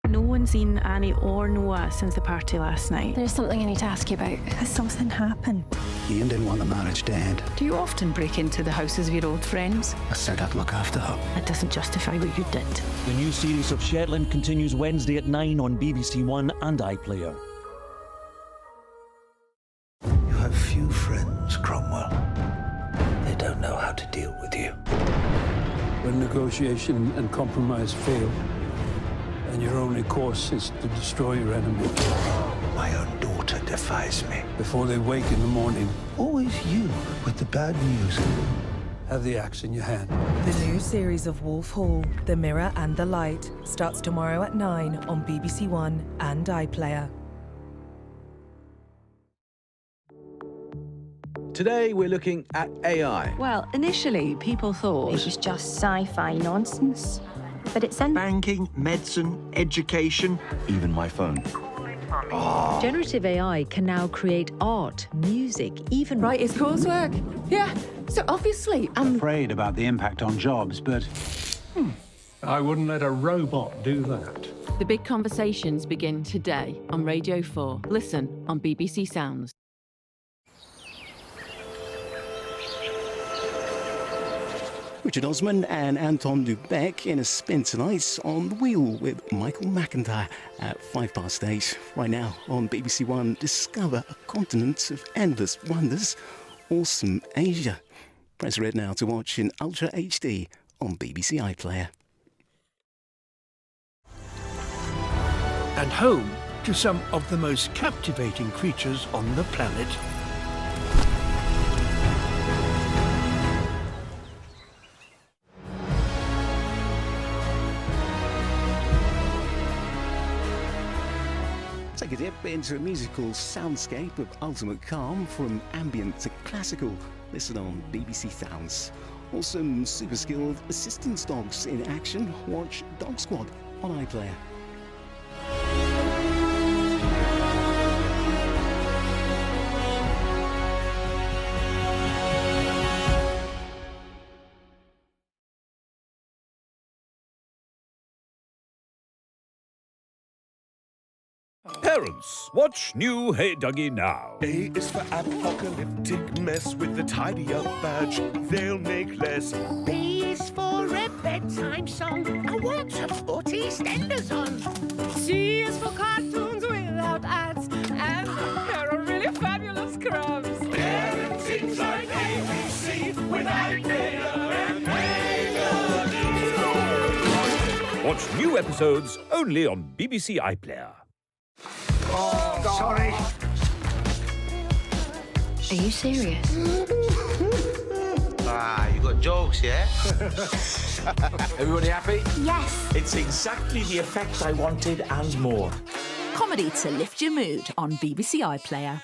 No one's seen Annie or Noah since the party last night. There's something I need to ask you about. Has something happened? Ian didn't want the marriage to end. Do you often break into the houses of your old friends? I said I'd look after her. That doesn't justify what you did. The new series of Shetland continues Wednesday at 9 on BBC1 and iPlayer. You have few friends, Cromwell. They don't know how to deal with you. When negotiation and compromise fail, and your only course is to destroy your enemy. My own daughter defies me. Before they wake in the morning, Always you with the bad news. have the axe in your hand. The new series of Wolf Hall, The Mirror and the Light, starts tomorrow at 9 on BBC1 and iPlayer. Today we're looking at AI. Well, initially people thought It was just sci-fi nonsense. But it's in Banking, medicine, education. Even my phone. generative AI can now create art, music, even... Right, it's coursework. Yeah, so obviously I'm Afraid about the impact on jobs, but I wouldn't let a robot do that. The big conversations begin today on Radio 4. Listen on BBC Sounds. Richard Osman and Anton Lubeck in a spin tonight on The Wheel with Michael McIntyre at 8:05. Right now on BBC One, discover a continent of endless wonders, awesome Asia. Press red now to watch in Ultra HD on BBC iPlayer. And home to some of the most captivating creatures on the planet. Take a dip into a musical soundscape of ultimate calm, from ambient to classical. Listen on BBC Sounds. Awesome, super skilled assistance dogs in action. Watch Dog Squad on iPlayer. Parents, watch new Hey Dougie now. A is for apocalyptic mess with the tidy up badge. They'll make less. B is for a bedtime song. I want to put EastEnders on. C is for cartoons without ads. And there are really fabulous crabs. Parenting's like ABC with iPlayer and Hey Dougie. Watch new episodes only on BBC iPlayer. Oh, sorry. Are you serious? You got jokes, yeah? Everybody happy? Yes. It's exactly the effect I wanted and more. Comedy to lift your mood on BBC iPlayer.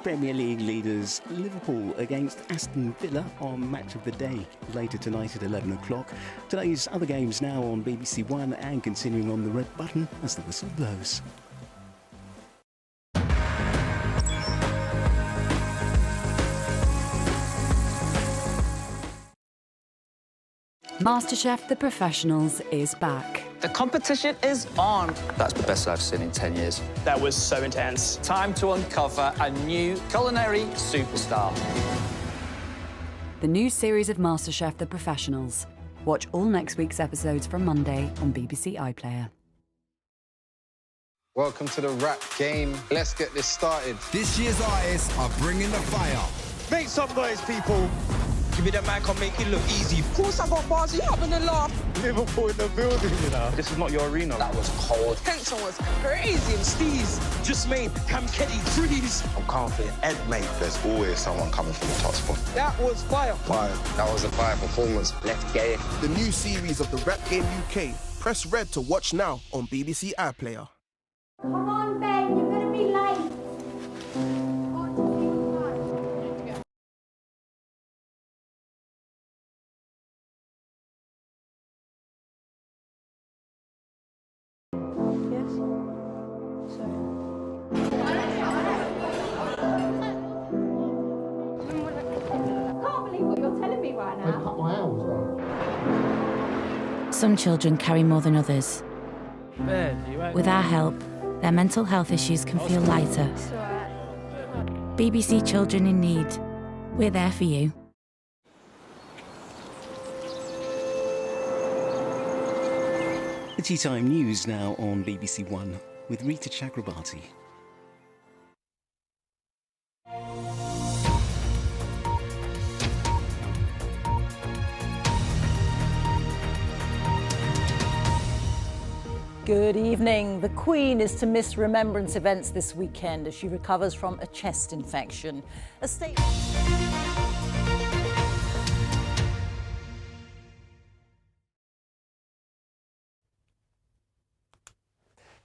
Premier League leaders Liverpool against Aston Villa on Match of the Day later tonight at 11 o'clock. Today's other games now on BBC One and continuing on the red button as the whistle blows. MasterChef The Professionals is back. The competition is on. That's the best I've seen in 10 years. That was so intense. Time to uncover a new culinary superstar. The new series of MasterChef The Professionals. Watch all next week's episodes from Monday on BBC iPlayer. Welcome to the rap game. Let's get this started. This year's artists are bringing the fire. Make some noise, people. Give me that mic, I'll make it look easy. Of course I got bars, you having a laugh. Liverpool in the building, you know. This is not your arena. That was cold. Tension was crazy and steez. Just made Cam Keddy freeze. I'm confident. Ed, mate. There's always someone coming from the top spot. That was fire. Fire. That was a fire performance. Let's get it. The new series of the Rap Game UK. Press red to watch now on BBC iPlayer. Come on, Ben, you're gonna be late. Some children carry more than others. With our help, their mental health issues can feel lighter. BBC Children in Need. We're there for you. The Tea Time News now on BBC One with Rita Chakrabarti. Good evening. The Queen is to miss Remembrance events this weekend as she recovers from a chest infection. A state...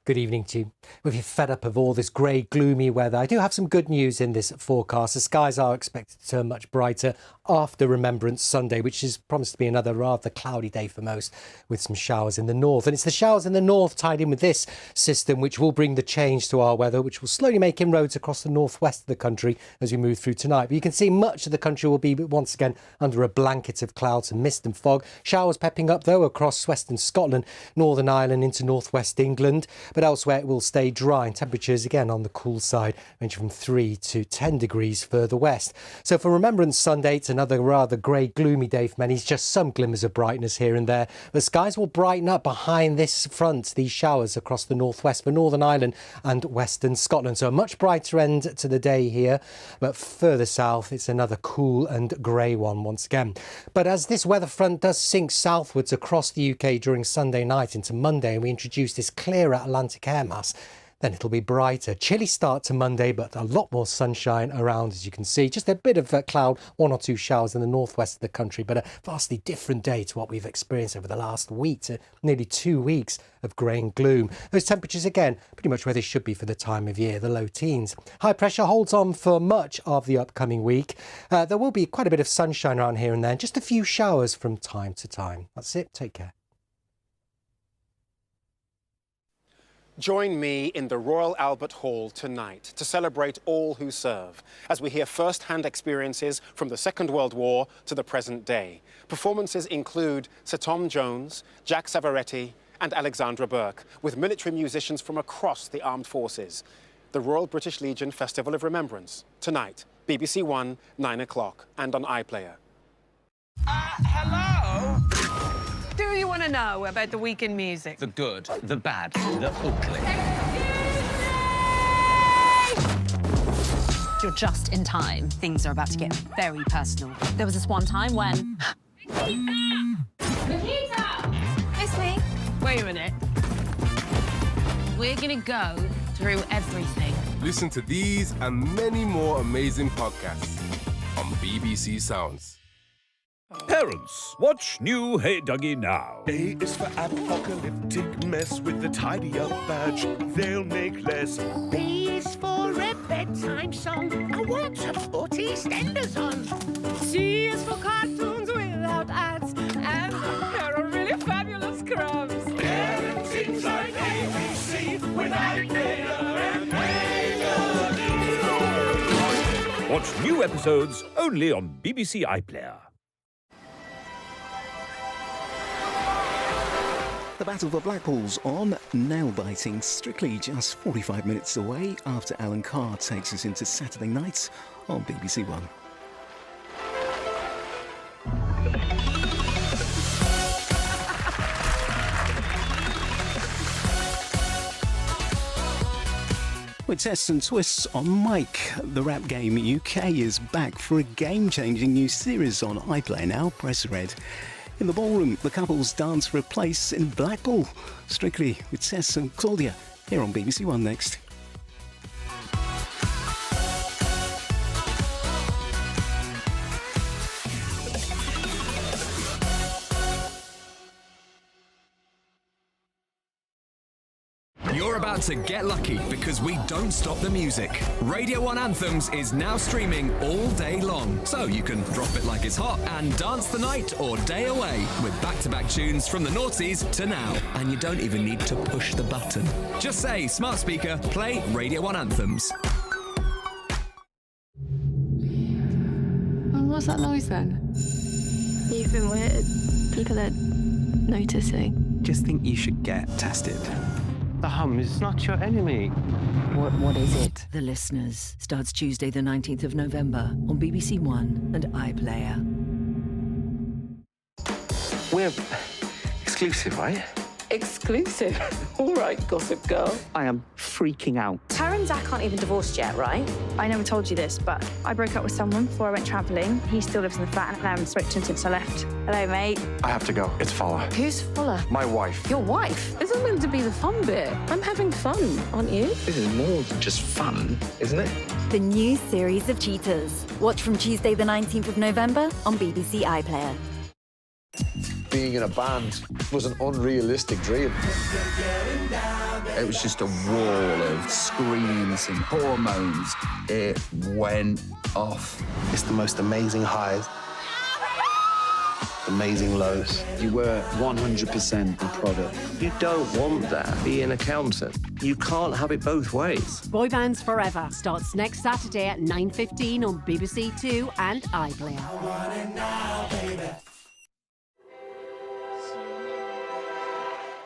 Good evening to you. If you're fed up of all this grey, gloomy weather, I do have some good news in this forecast. The skies are expected to turn much brighter after Remembrance Sunday, which is promised to be another rather cloudy day for most, with some showers in the north. And it's the showers in the north tied in with this system which will bring the change to our weather, which will slowly make inroads across the northwest of the country as we move through tonight. But you can see much of the country will be once again under a blanket of clouds and mist and fog. Showers pepping up, though, across western Scotland, Northern Ireland into northwest England. But elsewhere it will stay dry, and temperatures again on the cool side, ranging from 3 to 10 degrees further west. So for Remembrance Sunday, it's another rather grey, gloomy day for many. It's just some glimmers of brightness here and there. The skies will brighten up behind this front, these showers across the northwest for Northern Ireland and western Scotland. So a much brighter end to the day here, but further south it's another cool and grey one once again. But as this weather front does sink southwards across the UK during Sunday night into Monday, and we introduce this clearer Atlantic air mass, then it'll be brighter. Chilly start to Monday, but a lot more sunshine around, as you can see. Just a bit of cloud, 1 or 2 showers in the northwest of the country, but a vastly different day to what we've experienced over the last week, to nearly 2 weeks of grey and gloom. Those temperatures, again, pretty much where they should be for the time of year, the low teens. High pressure holds on for much of the upcoming week. There will be quite a bit of sunshine around here and there, and just a few showers from time to time. That's it. Take care. Join me in the Royal Albert Hall tonight to celebrate all who serve, as we hear first-hand experiences from the Second World War to the present day. Performances include Sir Tom Jones, Jack Savaretti and Alexandra Burke, with military musicians from across the armed forces. The Royal British Legion Festival of Remembrance, tonight, BBC One, 9 o'clock, and on iPlayer. Hello? Do you want to know about the week in music? The good, the bad, the ugly. You're just in time. Things are about to get very personal. There was this one time when... Nikita! It's me. Wait a minute. We're going to go through everything. Listen to these and many more amazing podcasts on BBC Sounds. Parents, watch new Hey Dougie now. A is for apocalyptic mess with the tidy up badge. They'll make less. B is for a bedtime song. I want to put EastEnders on. C is for cartoons without ads. And there are really fabulous crumbs. Parenting's like ABC with iPlayer and Hey Dougie. Watch new episodes only on BBC iPlayer. The battle for Blackpool's on, nail-biting, strictly just 45 minutes away after Alan Carr takes us into Saturday night on BBC One. With tests and twists on Mike, the Rap Game UK is back for a game-changing new series on iPlayer now. Press red. In the ballroom, the couples dance for a place in Blackpool. Strictly with Tess and Claudia, here on BBC One next. You're about to get lucky because we don't stop the music. Radio 1 Anthems is now streaming all day long. So you can drop it like it's hot and dance the night or day away with back-to-back tunes from the noughties to now. And you don't even need to push the button. Just say, smart speaker, play Radio 1 Anthems. Well, what's that noise then? You've been weird. People are noticing. Just think you should get tested. The hum is not your enemy. What is it? The Listeners starts Tuesday the 19th of November on BBC1 and iPlayer. We're exclusive, right? Exclusive? All right, gossip girl. I am freaking out. Tara and Zach aren't even divorced yet, right? I never told you this, but I broke up with someone before I went travelling. He still lives in the flat and I haven't spoken to him since I left. Hello, mate. I have to go. It's Fowler. Who's Fuller? My wife. Your wife? Isn't meant to be the fun bit. I'm having fun, aren't you? This is more than just fun, isn't it? The new series of Cheaters. Watch from Tuesday the 19th of November on BBC iPlayer. Being in a band was an unrealistic dream. It was just a wall of screams and hormones. It went off. It's the most amazing highs, amazing lows. You were 100% a product. You don't want that. Be an accountant. You can't have it both ways. Boy Bands Forever starts next Saturday at 9:15 on BBC2 and iPlayer.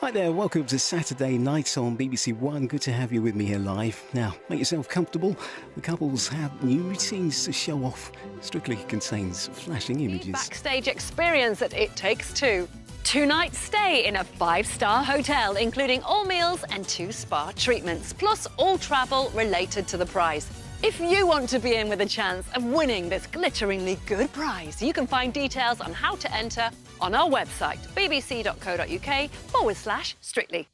Hi there, welcome to Saturday night on BBC1. Good to have you with me here live. Now, make yourself comfortable. The couples have new routines to show off. Strictly contains flashing images. Backstage experience at It Takes Two. 2-night stay in a 5-star hotel, including all meals and 2 spa treatments, plus all travel related to the prize. If you want to be in with a chance of winning this glitteringly good prize, you can find details on how to enter on our website, bbc.co.uk/strictly.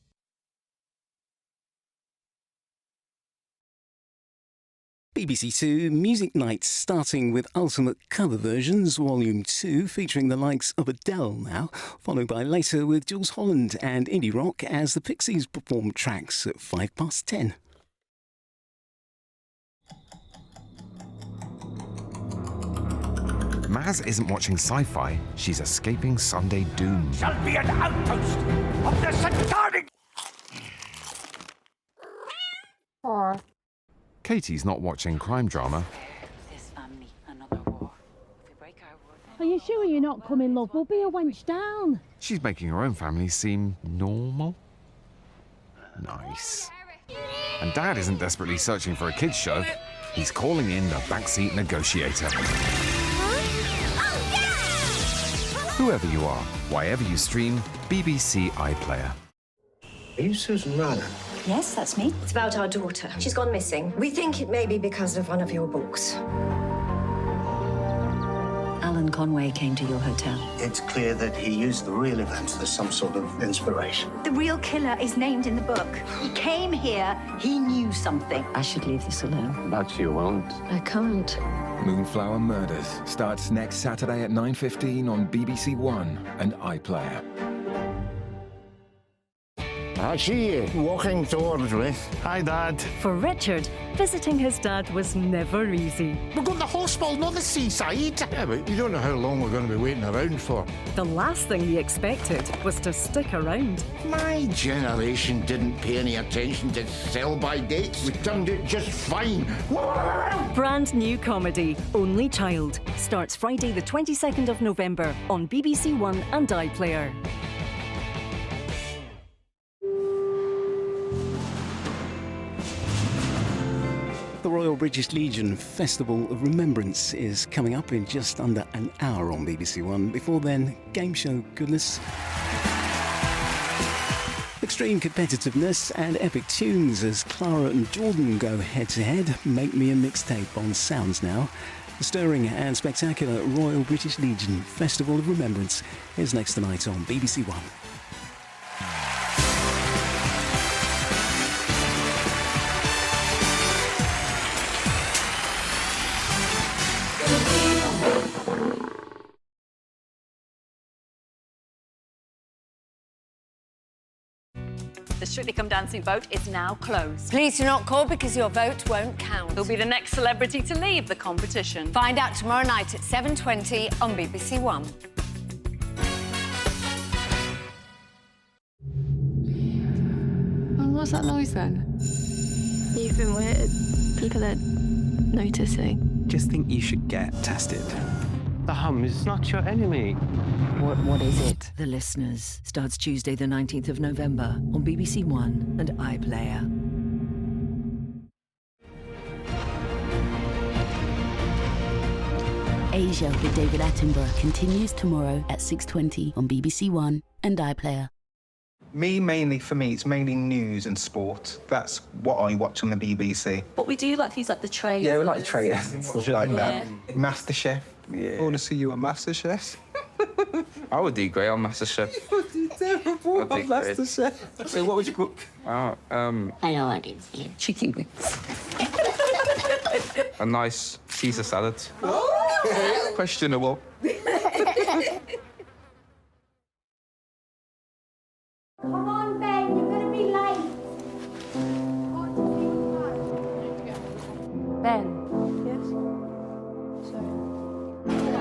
BBC2 Music Nights, starting with Ultimate Cover Versions, Volume 2, featuring the likes of Adele now, followed by later with Jules Holland and Indie Rock as the Pixies perform tracks at 10:05. Maz isn't watching sci-fi, she's escaping Sunday doom. Shall be an outpost of the satanic... Katie's not watching crime drama. Are you sure you're not coming, love? We'll be a wench down. She's making her own family seem normal. Nice. And Dad isn't desperately searching for a kids' show. He's calling in the backseat negotiator. Whoever you are, wherever you stream, BBC iPlayer. Are you Susan Rana? Yes, that's me. It's about our daughter. She's gone missing. We think it may be because of one of your books. Alan Conway came to your hotel. It's clear that he used the real events as some sort of inspiration. The real killer is named in the book. He came here, he knew something. I should leave this alone. But you won't. I can't. Moonflower Murders starts next Saturday at 9:15 on BBC1 and iPlayer. I see you walking towards me. Hi, Dad. For Richard, visiting his dad was never easy. We're going to the hospital, not the seaside. Yeah, but you don't know how long we're going to be waiting around for. The last thing he expected was to stick around. My generation didn't pay any attention to sell-by dates. We turned it just fine. Brand new comedy, Only Child, starts Friday the 22nd of November on BBC1 and iPlayer. The Royal British Legion Festival of Remembrance is coming up in just under an hour on BBC1. Before then, game show goodness, extreme competitiveness and epic tunes as Clara and Jordan go head-to-head. Make me a mixtape on Sounds Now. The stirring and spectacular Royal British Legion Festival of Remembrance is next tonight on BBC1. The Strictly Come Dancing vote is now closed. Please do not call because your vote won't count. Who'll be the next celebrity to leave the competition? Find out tomorrow night at 7:20 on BBC1. Well, what's that noise then? You've been weird. People are noticing. Just think you should get tested. The hum is not your enemy. What is it? The Listeners starts Tuesday the 19th of November on BBC1 and iPlayer. Asia with David Attenborough continues tomorrow at 6:20 on BBC1 and iPlayer. For me, it's mainly news and sport. That's what I watch on the BBC. But we do like things like the trailers. Yeah, we like the trailers. Like that. Yeah. MasterChef. Yeah. I want to see you on MasterChef. I would do great on MasterChef. You would do terrible on MasterChef. So what would you cook? I know I did. Chicken wings. A nice Caesar salad. Oh. Questionable. Come on, Ben, you're going to be late. Ben. Yes? Sorry. I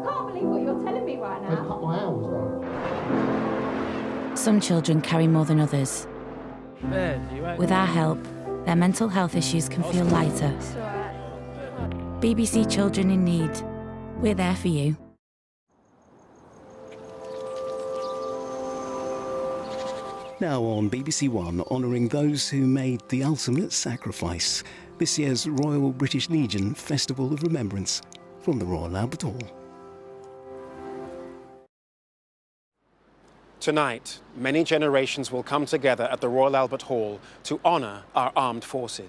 can't believe what you're telling me right now. I cut my hours down. Some children carry more than others. Ben, you right? With our help, their mental health issues can feel lighter. BBC Children in Need. We're there for you. Now on BBC One, honouring those who made the ultimate sacrifice. This year's Royal British Legion Festival of Remembrance from the Royal Albert Hall. Tonight, many generations will come together at the Royal Albert Hall to honour our armed forces.